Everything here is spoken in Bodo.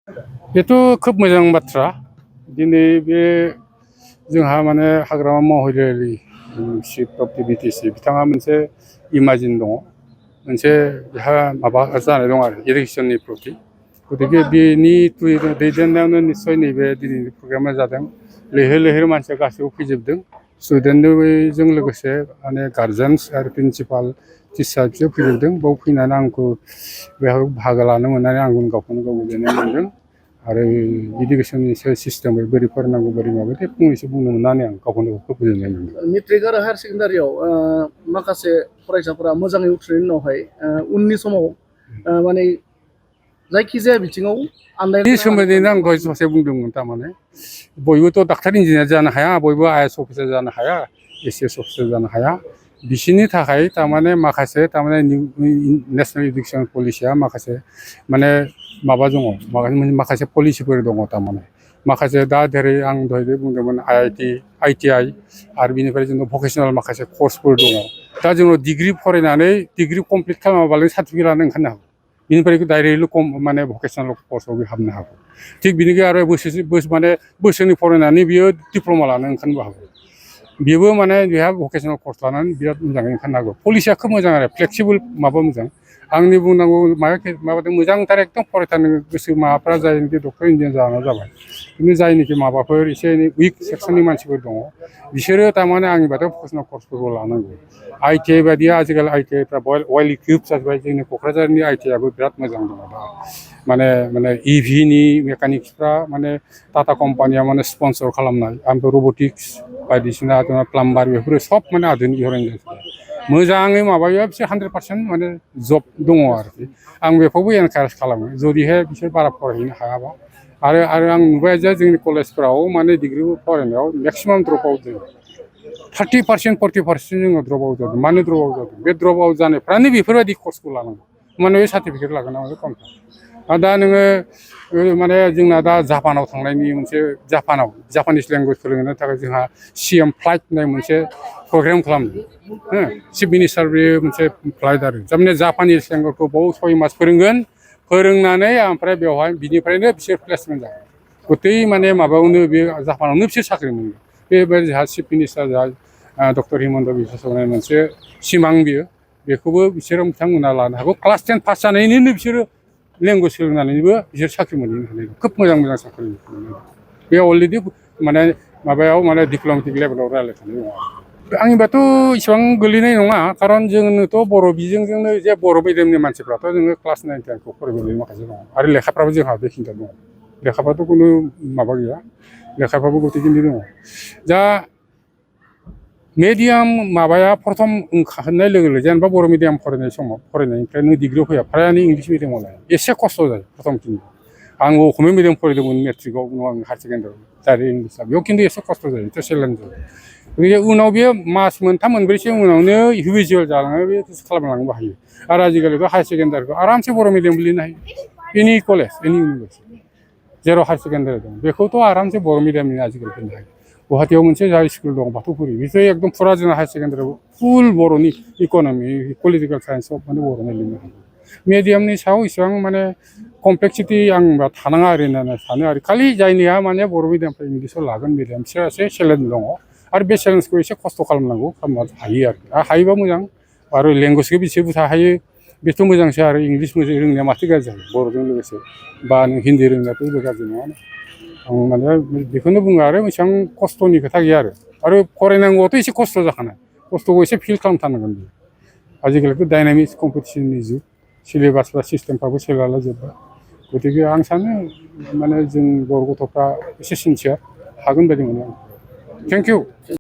बेथ' खोब मोजां बाथ्रा दिनै बे जोंहा माने हाग्रामा महिलारि चिफ अफ दि बिटिसि बिथाङा मोनसे इमाजिन दङ मोनसे बेहा माबा जानाय दं आरो इरिगेसननि प्रति गतिके बेनि दैदेननायावनो निस्सय नैबे दिनैनि प्रग्रामा जादों लैहोर लैहोर मानसिया गासैबो फैजोबदों स्टुडेन्टजों लोगोसे माने गार्जेन्स आरो प्रिन्सिपाल टिचार बिसोर फैजोबदों बाव फैनानै आंखौ बेहाय बाहागो लानो मोननानै आं गावखौनो गाव गोजोननाय मोनदों आरो इडुकेसननि सिस्टेमै बोरै फरायनांगौ बोरै माबायदि फंनैसो बुंनो मोननानै आं गावखौनो खोब गोजोननाय मोनदों। मेट्रिक आरो हायार सेकेन्डारियाव माखासे फरायसाफोरा मोजाङै उथ्रिनायनि उनावहाय उननि समाव माने जायखिजाया बिथिङाव आन्दायनायनि सोमोन्दैनो आं दहाय ससे बुंदोंमोन थारमाने बयबोथ' डाक्टार इन्जिनियार जानो हाया बयबो आइएएस अफिसार जानो हाया एसिएस अफिसार जानो हाया बिसोरनि थाखाय थारमाने माखासे थारमाने नेसनेल इडुकेसन पलिसिया माखासे माने माबा दङ माखासे पलिसिफोर दङ थारमाने माखासे दा जेरै आं दहाय बुंदोंमोन आइटिआइ आरो बिनिफ्राय जोङो भकेसनेल माखासे कर्सफोर दङ दा जोङो डिग्रि फरायनानै डिग्रि कमप्लिट खालामाबालाय सार्टिफिकेट लानो ओंखारनो हागौ बिनिफ्राय डाइरेक्टलि माने भकेसनेल कर्सआव बे हाबनो हागौ थिग बिनिखाय आरो बोसोरनै फरायनानै बियो डिप्ल'मा लानो ओंखारनोबो हागौ बेबो माने बेहा भकेसनेल कर्स लानानै बिराद मोजाङै ओंखारनो हागौ पलिसिया खोब मोजां आरो फ्लेक्सिबोल माबा मोजां आंनि बुंनांगौ माबादों मोजांथार एकदम फरायथारनो गोसो माबाफ्रा जायनोखि डक्टर इन्जिनियार जाना जाबाय बिदिनो जायनोखि माबाफोर एसे एनै उइक सेक्सननि मानसिफोर दङ बिसोरो थारमाने आंनि बाथौ भकेसनेल कर्सफोरखौ लानांगौ आइटिआइ बायदिया आजिखालि आइटिआइफ्रा वेल इकुइप जाजोब्बाय जोंनि क'क्राझारनि आइटिआइआबो बिराद मोजां दङ दा माने इभिनि मेकानिक्सफ्रा माने टाटा कम्पानिया माने स्पन्सर खालामनाय ओमफ्राय रबटिक्स बायदिसिना प्लाम्बार बेफोरो सब माने आधुनिक जाजोब्बाय मोजाङै माबायो बिसोर 100% माने जब दङ आरोखि आं बेखौबो एनकारेज खालामो जुदिहाय बिसोर बारा फरायहैनो हायाबा आरो आं नुबाय जे जोंनि कलेजफोराव माने डिग्रि फरायनायाव मेक्सिमाम द्रप आउट जायो 30% 40% जोङो द्रप आउट जादों मानो द्रप आउट जादों बे द्रप आउट जानायफ्रानो बेफोरबायदि कर्सखौ लानांगौ माने बे सार्टिफिकेट लागोन नामा कनफार्म दा नोङो माने जोंना दा जापानाव थांनायनि मोनसे जापानिस लेंगुवेज फोरोंनो थाखाय जोंहा सिएम फ्लाइट होननाय मोनसे प्रग्राम खालामदों चिफ मिनिस्टार बे मोनसे फ्लाइट आरो थारमाने जापानिस लेंगुवेजखौ बाव 6 मास फोरोंगोन फोरोंनानै ओमफ्राय बेवहाय बिनिफ्रायनो बिसोर प्लेसमेन्ट जागोन गतै माने माबायावनो बे जापानावनो बिसोर साख्रि मोनगोन बेबायदि जोंहा चिफ मिनिस्टार जोंहा डक्टर हिमन्त बिश्व शर्मानि मोनसे सिमां बेखौबो बिसोरो बिथांमोना लानो हागौ क्लास 10 पास जानायनिनो बिसोरो लेंगुवेज सोलोंनानैबो बिसोर साख्रि मोनहैनो हानाय खोब मोजां साख्रि मोनहैनो बे अलरेडि माने माबायाव माने डिप्ल'मेटिक लेभेलाव रायज्लायखानाय दङ आंनिबाथ' इसेबां गोलैनाय नङा खारन जोंनोथ' बर' बिजोंजोंनो जे बर' मिडियामनि मानसिफ्राथ' जोङो क्लास 9 10खौ फरायबोनाय माखासे दङ आरो लेखाफ्राबो जोंहा बेखिनिया दङ लेखाफ्राथ' खुनु माबा गैया लेखाफ्राबो गथेखिनि दङ दा मिडियाम माबाया प्रथम ओंखारनाय लोगो लोगो जेनेबा बर' मिडियाम फरायनाय समाव फरायनायनिफ्राय नों डिग्रियाव फैया फ्रायानो इंलिस मिडियामाव लायो एसे खस्थ' जायो प्रथमखिनि आं असमिया मिडियाम फरायदोंमोन मेट्रिकआव उनाव आं हायार सेकेन्डारियाव डाइरेक्ट इंलिसआ बेयाव खिन्थु एसे खस्थ' जायो एसे चेलेन्ज जायो गतिके उनाव बे मास मोनथाम मोनब्रैसो उनावनो हिउइजुवेल जालाङो बे खालामलांनोबो हायो आरो आजिखालिथ' हायार सेकेन्डारिखौ आरामसे बर' मिडियाम लिरनो हायो एनि कलेज एनि इउनिभारसिटि जेराव हायार सेकेन्डारि दं बेखौथ' आरामसे बर' मिडियामनि आजिखालि फैनो हायो गुवाहाटियाव मोनसे जाय स्कुल दं बाथौफुरि बेखौ एकदम फुरा जोंना हायार सेकेन्डारियाव फुल बर'नि इक'न'मि पलिटिकेल साइन्सआव माने बर'नि लिरनो हायो मिडियामनि सायाव इसेबां माने कमप्लेक्सिटि आं थानाङा ओरै होननानै सानो आरो खालि जायनिया माने बर' मिडियामनिफ्राय इंलिसाव लागोन मिडियाम बिसोर एसे चेलेन्ज दङ आरो बे चेलेन्जखौ एसे खस्थ' खालामनांगौ खालामनो हायो आरो हायोबा मोजां आरो लेंगुवेजखौ बिसोर बुरजा हायो बेथ' मोजांसो आरो इंलिस मोजां रोंनाया माथो गाज्रि जायो बर'जों लोगोसे बा नों हिन्दी रोंनायाथ' गाज्रि नङा आं माने बेखौनो बुङो आरो एसेबां खस्थ'नि खोथा गैया आरो फरायनांगौआथ' एसे खस्थ' जाखानाय खस्थ'खौ एसे फिल खालामथारनांगोन बियो आजिखालिथ' डाइनामिक्स कम्पिटिसननि जुग सिलेबास बा सिस्टेमफ्राबो सोलायला जोब्बाय गतिके आं सानो माने जों बर' गथ'फ्रा एसे सिनसियार हागोन बायदि मोनो आं थेंक इउ